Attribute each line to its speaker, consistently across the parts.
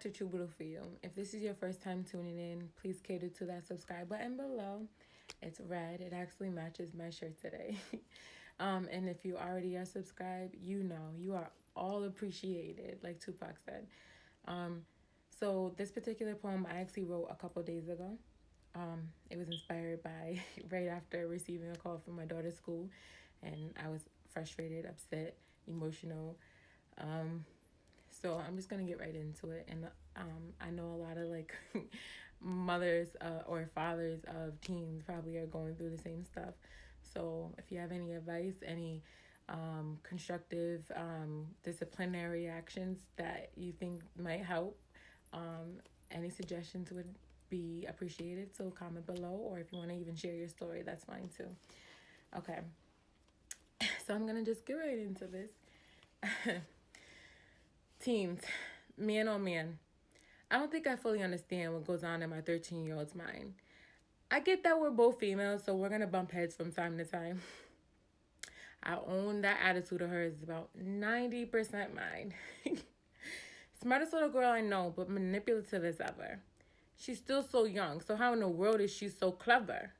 Speaker 1: to True Blue for You. If this is your first time tuning in, please cater to that subscribe button below. It's red. It actually matches my shirt today. And if you already are subscribed, you know you are all appreciated, like Tupac said. Um, so this particular poem I actually wrote a couple days ago. It was inspired by right after receiving a call from my daughter's school, and I was frustrated, upset, emotional. Um, so I'm just gonna get right into it. And I know a lot of like mothers or fathers of teens probably are going through the same stuff. So if you have any advice, any constructive disciplinary actions that you think might help, any suggestions would be appreciated. So comment below, or if you want to even share your story, that's fine too. Okay, so I'm gonna just get right into this. Teens, man oh man, I don't think I fully understand what goes on in my 13-year-old's mind. I get that we're both females, so we're gonna bump heads from time to time. I own that attitude of hers is about 90% mine. Smartest little girl I know, but manipulative as ever. She's still so young, so how in the world is she so clever?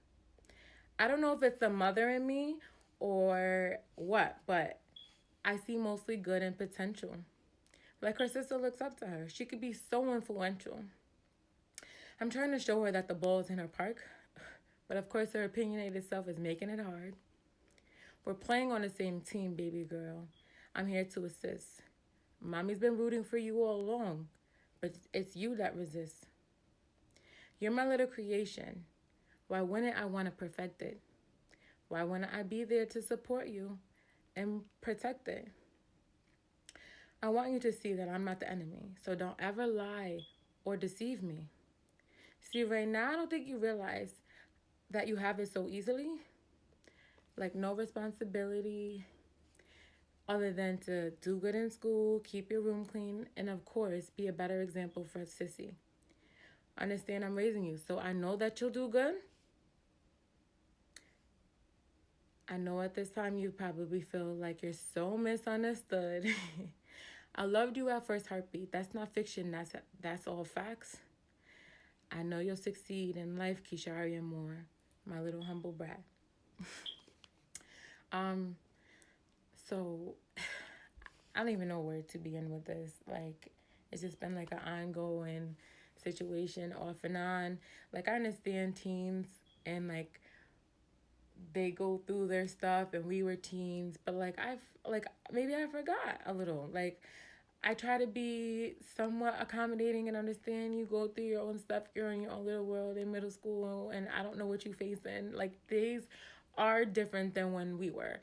Speaker 1: I don't know if it's the mother in me or what, but I see mostly good and potential. Like her sister looks up to her. She could be so influential. I'm trying to show her that the ball is in her park, but of course her opinionated self is making it hard. We're playing on the same team, baby girl. I'm here to assist. Mommy's been rooting for you all along, but it's you that resists. You're my little creation. Why wouldn't I want to perfect it? Why wouldn't I be there to support you and protect it? I want you to see that I'm not the enemy, so don't ever lie or deceive me. See, right now, I don't think you realize that you have it so easily. Like, no responsibility other than to do good in school, keep your room clean, and of course, be a better example for Sissy. Understand I'm raising you, so I know that you'll do good. I know at this time you probably feel like you're so misunderstood. I loved you at first heartbeat. That's not fiction, that's all facts. I know you'll succeed in life, Kisharia Moore, my little humble brat. Um, so I don't even know where to begin with this. Like, it's just been like an ongoing situation off and on. Like, I understand teens and like they go through their stuff and we were teens, but like maybe I forgot a little. Like, I try to be somewhat accommodating and understand you go through your own stuff. You're in your own little world in middle school, and I don't know what you facing. Like, these are different than when we were.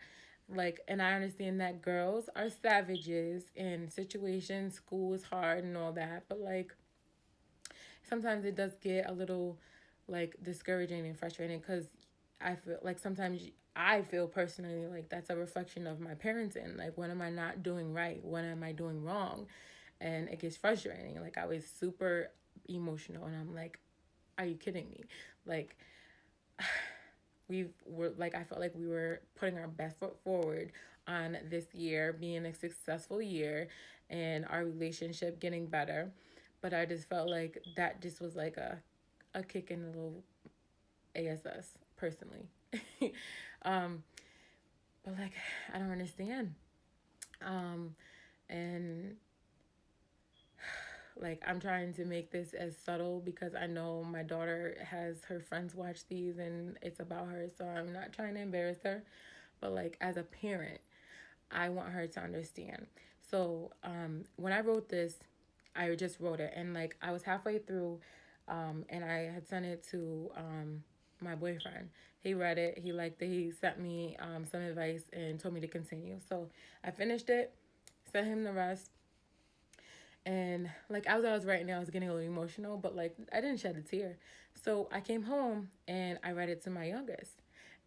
Speaker 1: Like, and I understand that girls are savages in situations, school is hard and all that, but like sometimes it does get a little like discouraging and frustrating because I feel like sometimes I feel personally like that's a reflection of my parenting. Like, what am I not doing right? What am I doing wrong? And it gets frustrating. Like, I was super emotional, and I'm like, are you kidding me? Like, we were like, I felt like we were putting our best foot forward on this year being a successful year and our relationship getting better, but I just felt like that just was like a kick in the little ass personally. um but like, I don't understand. um and like, I'm trying to make this as subtle because I know my daughter has her friends watch these and it's about her, so I'm not trying to embarrass her, but like, as a parent, I want her to understand. So when I wrote this, I just wrote it, and like, I was halfway through, and I had sent it to my boyfriend. He read it, he liked it, he sent me some advice and told me to continue. So I finished it, sent him the rest, and like, as I was writing it, I was getting a little emotional, but like, I didn't shed a tear. So I came home and I read it to my youngest.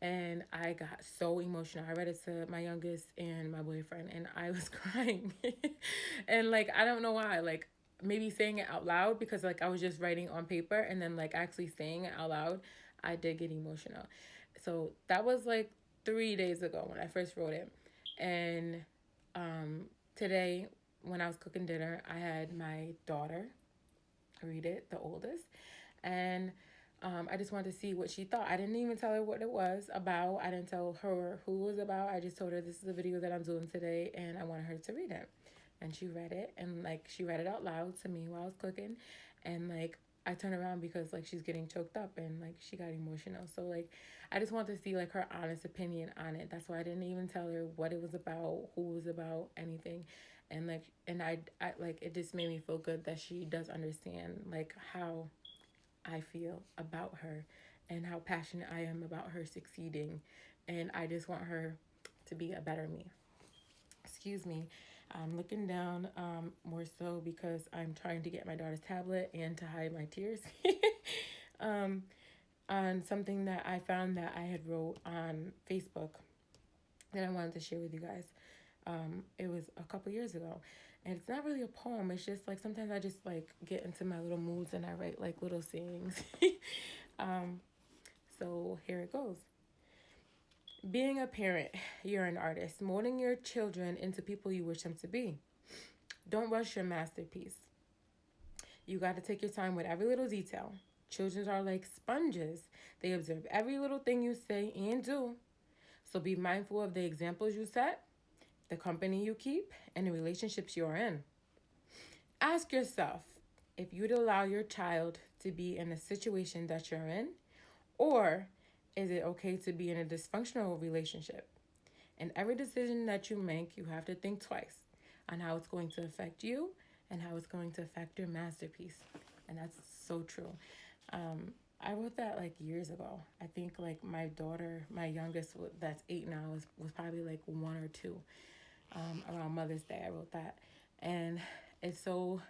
Speaker 1: And I got so emotional. I read it to my youngest and my boyfriend, and I was crying. And like, I don't know why. Like, maybe saying it out loud, because like I was just writing on paper, and then like actually saying it out loud, I did get emotional. So that was like 3 days ago when I first wrote it. And today, when I was cooking dinner, I had my daughter read it, the oldest. And I just wanted to see what she thought. I didn't even tell her what it was about. I didn't tell her who it was about. I just told her this is a video that I'm doing today and I wanted her to read it. And she read it, and like she read it out loud to me while I was cooking. And like I turned around because like she's getting choked up and like she got emotional. So like I just wanted to see like her honest opinion on it. That's why I didn't even tell her what it was about, who it was about, anything. And like I like it just made me feel good that she does understand like how I feel about her and how passionate I am about her succeeding. And I just want her to be a better me. Excuse me. I'm looking down more so because I'm trying to get my daughter's tablet and to hide my tears. um, on something that I found that I had wrote on Facebook that I wanted to share with you guys. It was a couple years ago. And it's not really a poem. It's just like sometimes I just like get into my little moods and I write like little sayings. um, so here it goes. Being a parent, you're an artist, molding your children into people you wish them to be. Don't rush your masterpiece. You got to take your time with every little detail. Children are like sponges. They observe every little thing you say and do. So be mindful of the examples you set, the company you keep, and the relationships you're in. Ask yourself if you'd allow your child to be in a situation that you're in, or is it okay to be in a dysfunctional relationship? In every decision that you make, you have to think twice on how it's going to affect you and how it's going to affect your masterpiece. And that's so true. I wrote that like years ago. I think like my daughter, my youngest, that's 8 now, was probably like 1 or 2. Around Mother's Day, I wrote that. And it's so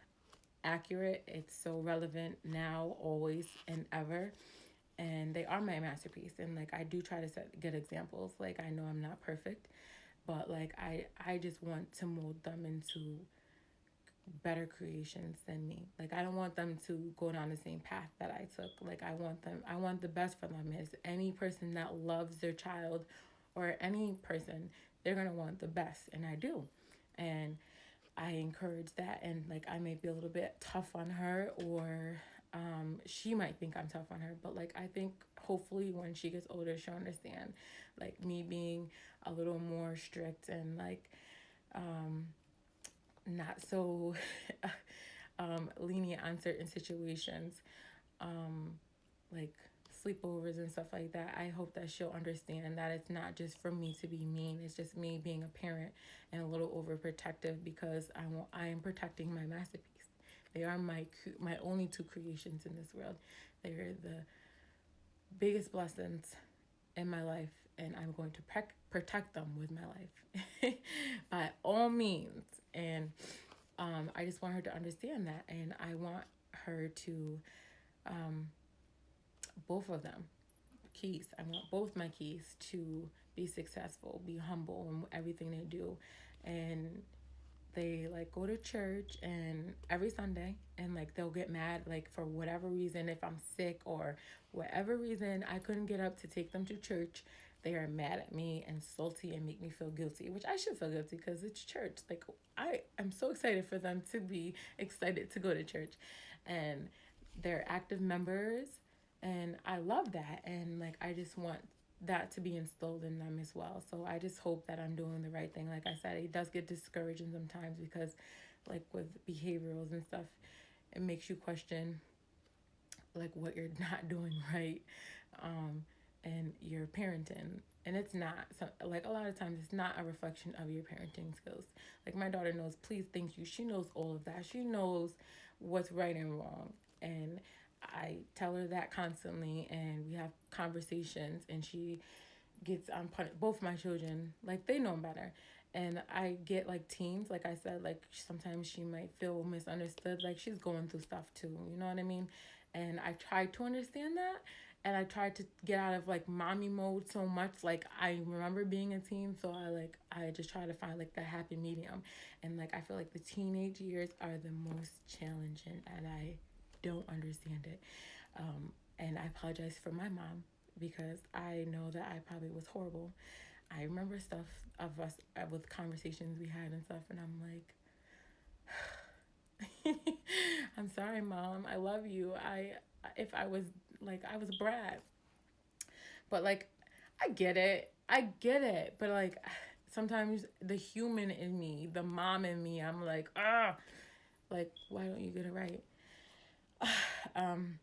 Speaker 1: accurate. It's so relevant now, always, and ever. And they are my masterpiece. And like I do try to set good examples. Like I know I'm not perfect, but like I just want to mold them into better creations than me. Like I don't want them to go down the same path that I took. Like I want the best for them. As any person that loves their child or any person, they're going to want the best, and I do. And I encourage that, and like I may be a little bit tough on her, or she might think I'm tough on her, but like I think hopefully when she gets older she'll understand like me being a little more strict and like not so lenient on certain situations, like sleepovers and stuff like that. I hope that she'll understand that it's not just for me to be mean. It's just me being a parent and a little overprotective because I am protecting my masterpiece. They are my only 2 creations in this world. They're the biggest blessings in my life, and I'm going to protect them with my life by all means. And I just want her to understand that, and I want her to both of them keys. I want both my keys to be successful, be humble in everything they do, and they like go to church and every Sunday, and like they'll get mad like for whatever reason, if I'm sick or whatever reason I couldn't get up to take them to church. They are mad at me and salty and make me feel guilty, which I should feel guilty because it's church. Like I am so excited for them to be excited to go to church, and they're active members, and I love that. And like I just want that to be instilled in them as well. So I just hope that I'm doing the right thing. Like I said, it does get discouraging sometimes because like with behaviorals and stuff, it makes you question like what you're not doing right, and your parenting. And it's not so, like a lot of times it's not a reflection of your parenting skills. Like my daughter knows, please, thank you. She knows all of that. She knows what's right and wrong. And I tell her that constantly, and we have conversations, and she gets on both my children, like they know better. And I get like teens, like I said, like sometimes she might feel misunderstood, like she's going through stuff too, you know what I mean? And I try to understand that, and I try to get out of like mommy mode so much. Like I remember being a teen, so I just try to find like the happy medium. And like I feel like the teenage years are the most challenging, and I don't understand it. And I apologize for my mom because I know that I probably was horrible. I remember stuff of us with conversations we had and stuff, and I'm like, I'm sorry, mom. I love you. If I was like, I was a brat. But like, I get it. I get it. But like, sometimes the human in me, the mom in me, I'm like, why don't you get it right? um,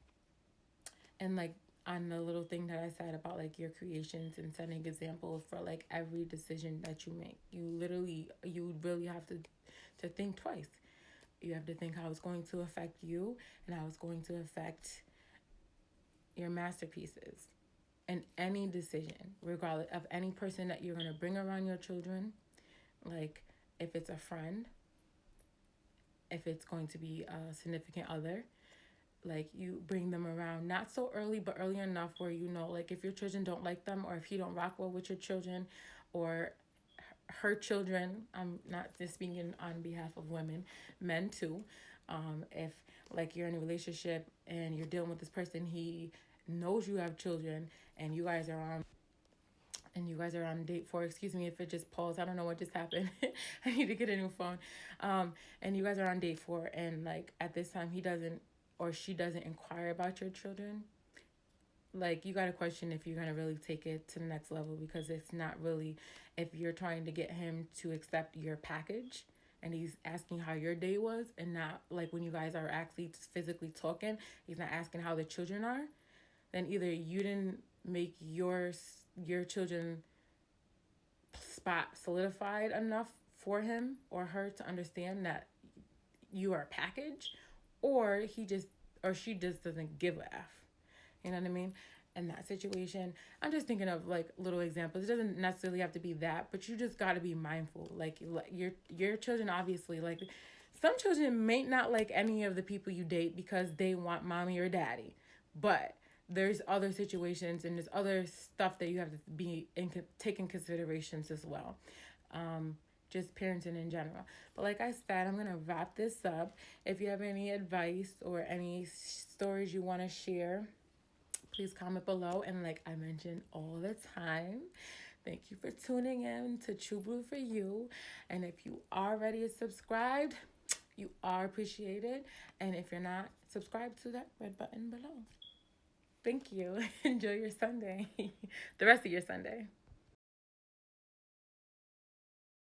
Speaker 1: and like on the little thing that I said about like your creations and setting examples for like every decision that you make, you really have to think twice. You have to think how it's going to affect you and how it's going to affect your masterpieces. And any decision, regardless of any person that you're going to bring around your children, like if it's a friend, if it's going to be a significant other, like you bring them around not so early but early enough where you know, like if your children don't like them or if you don't rock well with your children or her children, I'm not just speaking on behalf of women, men too. If like you're in a relationship and you're dealing with this person, he knows you have children and you guys are on date for, excuse me if it just paused, I don't know what just happened. I need to get a new phone. And you guys are on date for, and like at this time he doesn't or she doesn't inquire about your children, like you got to question if you're going to really take it to the next level, because it's not really, if you're trying to get him to accept your package and he's asking how your day was and not like when you guys are actually physically talking, he's not asking how the children are, then either you didn't make your children spot solidified enough for him or her to understand that you are a package, or he just or she just doesn't give a f. You know what I mean? In that situation, I'm just thinking of like little examples. It doesn't necessarily have to be that, but you just got to be mindful. Like your children, obviously, like some children may not like any of the people you date because they want mommy or daddy, but there's other situations and there's other stuff that you have to be take in considerations as well. Just parenting in general. But like I said, I'm gonna wrap this up. If you have any advice or any stories you want to share, please comment below. And like I mentioned all the time, thank you for tuning in to True Blue for You. And if you are already subscribed, you are appreciated. And if you're not, subscribe to that red button below. Thank you. Enjoy your Sunday. The rest of your Sunday.